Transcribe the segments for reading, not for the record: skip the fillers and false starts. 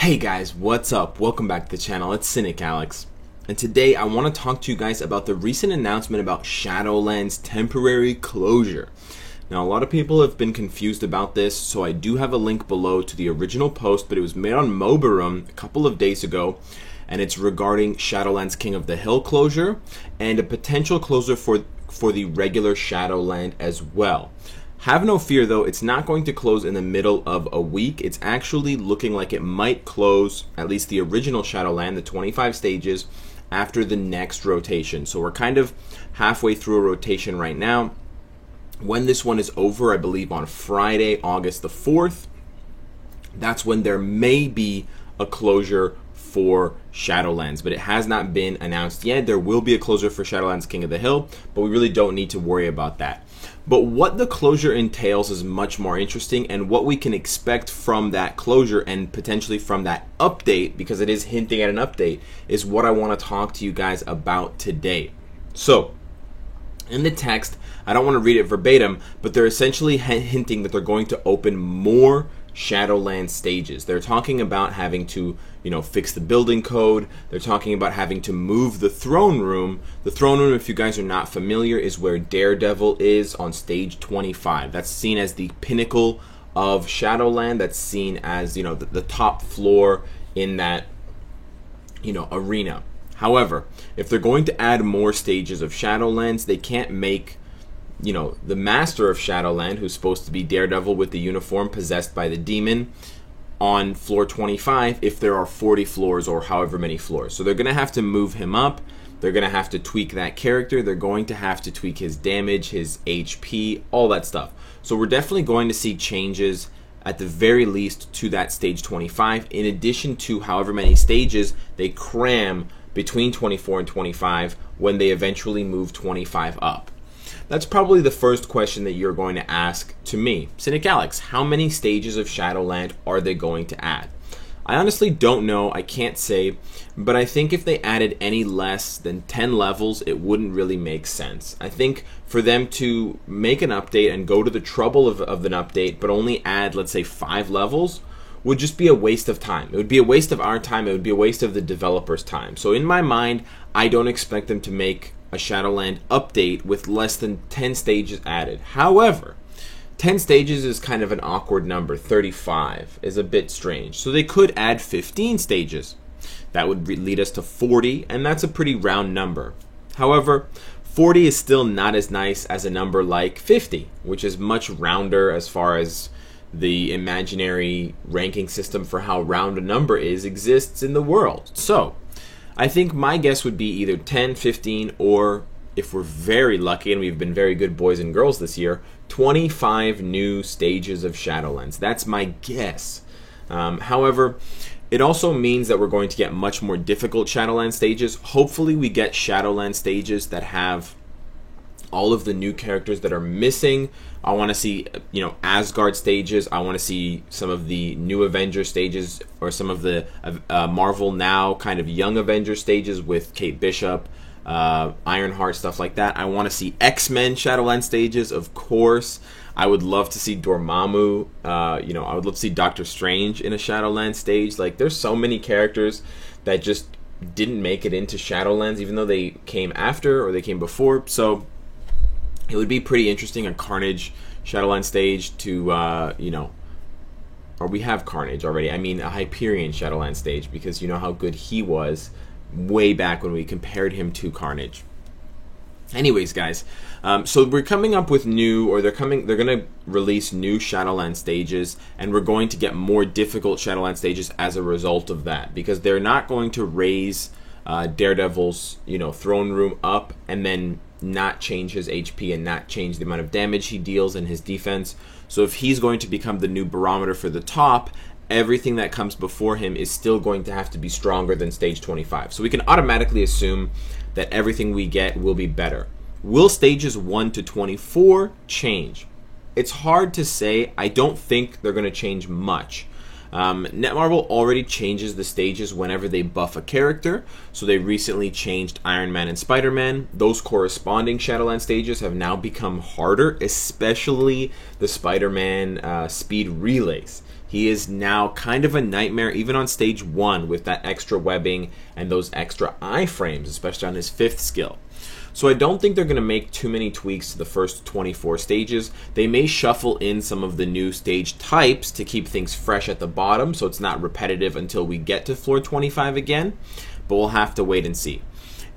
Hey guys, what's up? Welcome back to the channel. It's Cynic Alex. And today I want to talk to you guys about the recent announcement about Shadowlands temporary closure. Now, a lot of people have been confused about this, so I do have a link below to the original post, but it was made on Mobarum a couple of days ago, and it's regarding Shadowlands King of the Hill closure and a potential closure for the regular Shadowland as well. Have no fear though, it's not going to close in the middle of a week. It's actually looking like it might close, at least the original Shadowland, the 25 stages, after the next rotation. So we're kind of halfway through a rotation right now. When this one is over, I believe on Friday, August the 4th, that's when there may be a closure for Shadowlands, but it has not been announced yet. There will be a closure for Shadowlands King of the Hill, but we really don't need to worry about that. But what the closure entails is much more interesting, and what we can expect from that closure and potentially from that update, because it is hinting at an update, is what I want to talk to you guys about today. So, in the text, I don't want to read it verbatim, but they're essentially hinting that they're going to open more Shadowlands stages. They're talking about having to, fix the building code. They're talking about having to move the throne room. The throne room, if you guys are not familiar, is where Daredevil is on stage 25. That's seen as the pinnacle of Shadowland. That's seen as, the top floor in that, arena. However, if they're going to add more stages of Shadowlands, they can't make the master of Shadowland, who's supposed to be Daredevil with the uniform possessed by the demon, on floor 25 if there are 40 floors or however many floors. So they're going to have to move him up. They're going to have to tweak that character. They're going to have to tweak his damage, his HP, all that stuff. So we're definitely going to see changes at the very least to that stage 25, in addition to however many stages they cram between 24 and 25 when they eventually move 25 up. That's probably the first question that you're going to ask to me. Cynic Alex, how many stages of Shadowland are they going to add? I honestly don't know, I can't say, but I think if they added any less than 10 levels, it wouldn't really make sense. I think for them to make an update and go to the trouble of an update, but only add, let's say, 5 levels, would just be a waste of time. It would be a waste of our time, it would be a waste of the developers' time. So in my mind, I don't expect them to make a Shadowland update with less than 10 stages added. However, 10 stages is kind of an awkward number. 35 is a bit strange. So they could add 15 stages. That would lead us to 40, and that's a pretty round number. However, 40 is still not as nice as a number like 50, which is much rounder as far as the imaginary ranking system for how round a number exists in the world. So I think my guess would be either 10, 15, or if we're very lucky, and we've been very good boys and girls this year, 25 new stages of Shadowlands. That's my guess. However, it also means that we're going to get much more difficult Shadowland stages. Hopefully we get Shadowland stages that have all of the new characters that are missing. I want to see, Asgard stages. I want to see some of the new Avengers stages, or some of the Marvel Now kind of young Avengers stages with Kate Bishop, Ironheart, stuff like that. I want to see X-Men Shadowland stages, of course. I would love to see Dormammu. I would love to see Doctor Strange in a Shadowland stage. Like, there's so many characters that just didn't make it into Shadowlands, even though they came after or they came before. So it would be pretty interesting, a Carnage Shadowland stage to, or we have Carnage already. I mean, a Hyperion Shadowland stage, because you know how good he was way back when we compared him to Carnage. Anyways, guys, so we're coming up with they're going to release new Shadowland stages, and we're going to get more difficult Shadowland stages as a result of that, because they're not going to raise Daredevil's, throne room up and then not change his HP and not change the amount of damage he deals and his defense. So if he's going to become the new barometer for the top, everything that comes before him is still going to have to be stronger than stage 25. So we can automatically assume that everything we get will be better. Will stages 1 to 24 change? It's hard to say. I don't think they're going to change much. Netmarble already changes the stages whenever they buff a character, so they recently changed Iron Man and Spider-Man. Those corresponding Shadowland stages have now become harder, especially the Spider-Man speed relays. He is now kind of a nightmare even on stage 1 with that extra webbing and those extra iframes, especially on his 5th skill. So I don't think they're going to make too many tweaks to the first 24 stages. They may shuffle in some of the new stage types to keep things fresh at the bottom so it's not repetitive until we get to floor 25 again, but we'll have to wait and see.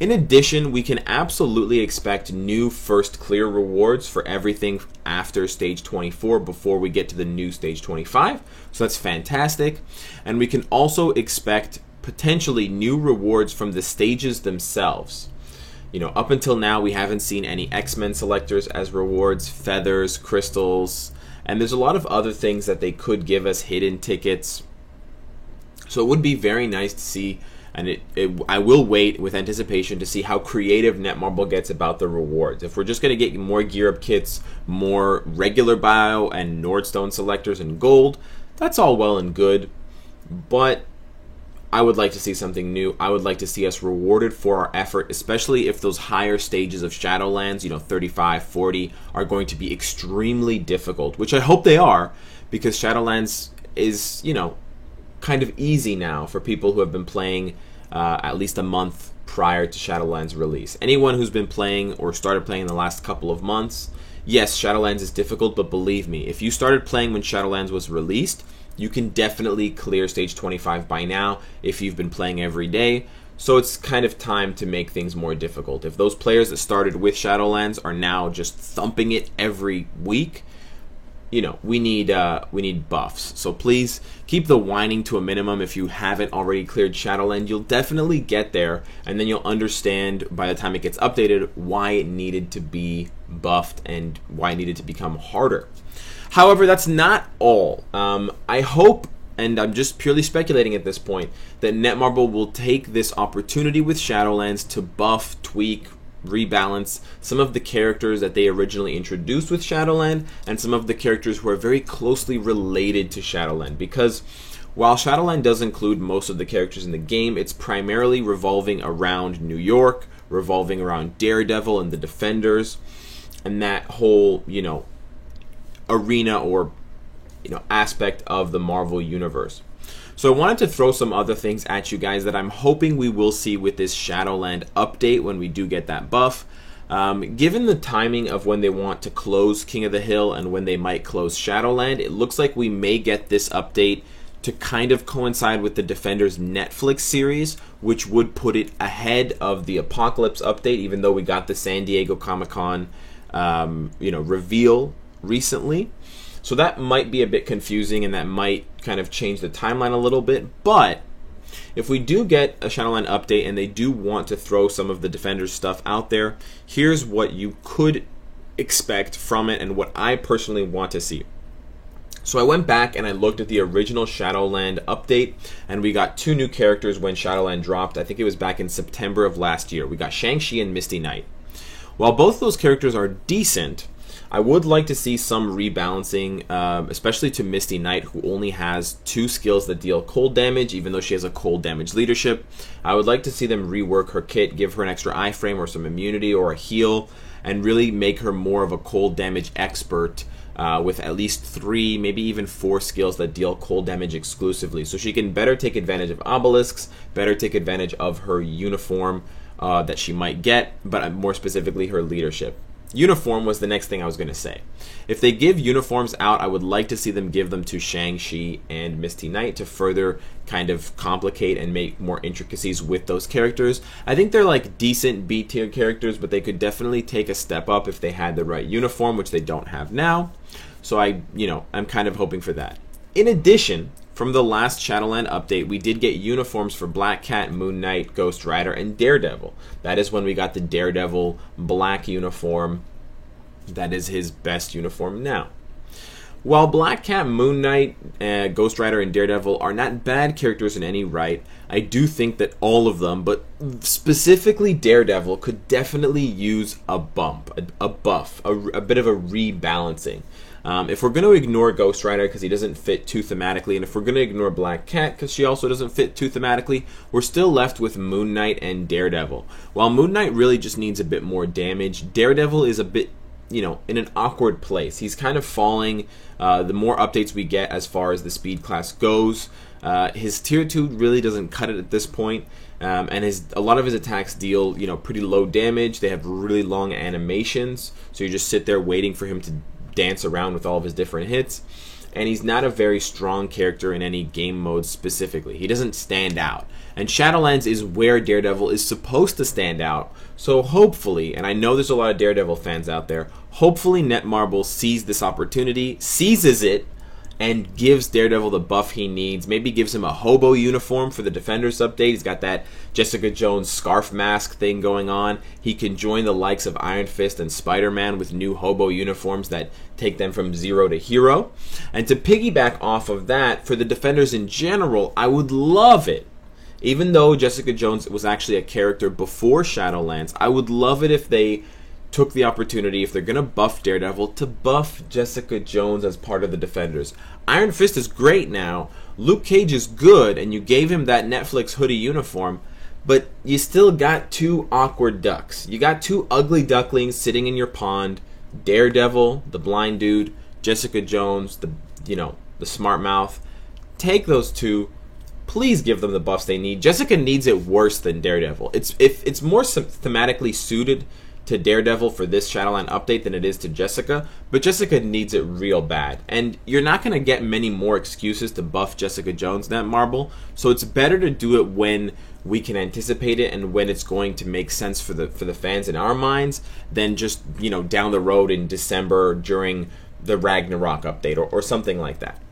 In addition, we can absolutely expect new first clear rewards for everything after stage 24 before we get to the new stage 25, so that's fantastic. And we can also expect potentially new rewards from the stages themselves. You know, up until now, we haven't seen any X-Men selectors as rewards, feathers, crystals, and there's a lot of other things that they could give us, hidden tickets. So it would be very nice to see, and I will wait with anticipation to see how creative Netmarble gets about the rewards. If we're just going to get more gear-up kits, more regular bio, and Nordstone selectors in gold, that's all well and good, but I would like to see something new. I would like to see us rewarded for our effort, especially if those higher stages of Shadowlands, you know, 35, 40, are going to be extremely difficult, which I hope they are, because Shadowlands is, you know, kind of easy now for people who have been playing at least a month prior to Shadowlands release. Anyone who's been playing or started playing in the last couple of months, yes, Shadowlands is difficult, but believe me, if you started playing when Shadowlands was released, you can definitely clear stage 25 by now if you've been playing every day. So it's kind of time to make things more difficult. If those players that started with Shadowlands are now just thumping it every week, you know, we need buffs. So please keep the whining to a minimum. If you haven't already cleared Shadowland, you'll definitely get there, and then you'll understand by the time it gets updated why it needed to be buffed and why it needed to become harder. However, that's not all. I hope, and I'm just purely speculating at this point, that Netmarble will take this opportunity with Shadowlands to buff, tweak, rebalance some of the characters that they originally introduced with Shadowland and some of the characters who are very closely related to Shadowland. Because while Shadowland does include most of the characters in the game, it's primarily revolving around New York, revolving around Daredevil and the Defenders, and that whole, you know, arena or, you know, aspect of the Marvel universe. So I wanted to throw some other things at you guys that I'm hoping we will see with this Shadowland update when we do get that buff. Given the timing of when they want to close King of the Hill and when they might close Shadowland, it looks like we may get this update to kind of coincide with the Defenders Netflix series, which would put it ahead of the Apocalypse update, even though we got the San Diego Comic-Con you know, reveal recently. So that might be a bit confusing, and that might kind of change the timeline a little bit. But if we do get a Shadowland update and they do want to throw some of the Defenders stuff out there, here's what you could expect from it and what I personally want to see. So I went back and I looked at the original Shadowland update, and we got 2 new characters when Shadowland dropped. I think it was back in September of last year. We got Shang-Chi and Misty Knight. While both those characters are decent, I would like to see some rebalancing, especially to Misty Knight, who only has 2 skills that deal cold damage, even though she has a cold damage leadership. I would like to see them rework her kit, give her an extra iframe or some immunity or a heal, and really make her more of a cold damage expert with at least 3, maybe even 4 skills that deal cold damage exclusively. So she can better take advantage of obelisks, better take advantage of her uniform that she might get, but more specifically her leadership. Uniform was the next thing I was going to say. If they give uniforms out, I would like to see them give them to Shang-Chi and Misty Knight to further kind of complicate and make more intricacies with those characters. I think they're like decent B-tier characters, but they could definitely take a step up if they had the right uniform, which they don't have now. So I'm kind of hoping for that. In addition, from the last Shadowland update, we did get uniforms for Black Cat, Moon Knight, Ghost Rider, and Daredevil. That is when we got the Daredevil black uniform. That is his best uniform now. While Black Cat, Moon Knight, Ghost Rider, and Daredevil are not bad characters in any right, I do think that all of them, but specifically Daredevil, could definitely use a bump, a buff, a bit of a rebalancing. If we're going to ignore Ghost Rider because he doesn't fit too thematically, and if we're going to ignore Black Cat because she also doesn't fit too thematically, we're still left with Moon Knight and Daredevil. While Moon Knight really just needs a bit more damage, Daredevil is a bit, you know, in an awkward place. He's kind of falling the more updates we get as far as the speed class goes. His tier 2 really doesn't cut it at this point. And a lot of his attacks deal, you know, pretty low damage. They have really long animations, so you just sit there waiting for him to dance around with all of his different hits. And he's not a very strong character in any game mode specifically. He doesn't stand out. And Shadowlands is where Daredevil is supposed to stand out. So hopefully, and I know there's a lot of Daredevil fans out there, hopefully Netmarble sees this opportunity, seizes it, and gives Daredevil the buff he needs. Maybe gives him a hobo uniform for the Defenders update. He's got that Jessica Jones scarf mask thing going on. He can join the likes of Iron Fist and Spider-Man with new hobo uniforms that take them from zero to hero. And to piggyback off of that, for the Defenders in general, I would love it. Even though Jessica Jones was actually a character before Shadowlands, I would love it if they took the opportunity, if they're going to buff Daredevil, to buff Jessica Jones as part of the Defenders. Iron Fist is great now. Luke Cage is good, and you gave him that Netflix hoodie uniform, but you still got two awkward ducks. You got two ugly ducklings sitting in your pond. Daredevil, the blind dude, Jessica Jones, the smart mouth. Take those two. Please give them the buffs they need. Jessica needs it worse than Daredevil. It's more thematically suited to Daredevil for this Shadowland update than it is to Jessica, but Jessica needs it real bad. And you're not going to get many more excuses to buff Jessica Jones Netmarble, so it's better to do it when we can anticipate it and when it's going to make sense for the fans in our minds than just, you know, down the road in December during the Ragnarok update or something like that.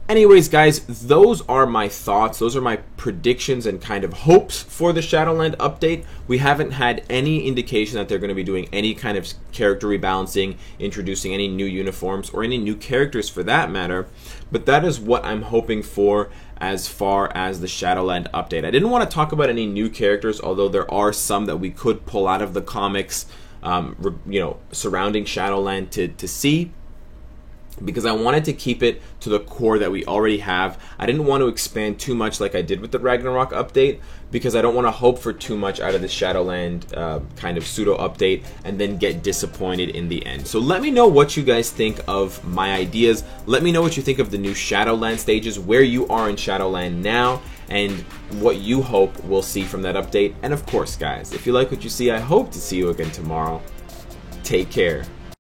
Anyways, guys, those are my thoughts. Those are my predictions and kind of hopes for the Shadowland update. We haven't had any indication that they're going to be doing any kind of character rebalancing, introducing any new uniforms, or any new characters for that matter. But that is what I'm hoping for as far as the Shadowland update. I didn't want to talk about any new characters, although there are some that we could pull out of the comics, surrounding Shadowland to see, because I wanted to keep it to the core that we already have. I didn't want to expand too much like I did with the Ragnarok update, because I don't want to hope for too much out of the Shadowland kind of pseudo update and then get disappointed in the end. So let me know what you guys think of my ideas. Let me know what you think of the new Shadowland stages, where you are in Shadowland now, and what you hope we'll see from that update. And of course, guys, if you like what you see, I hope to see you again tomorrow. Take care.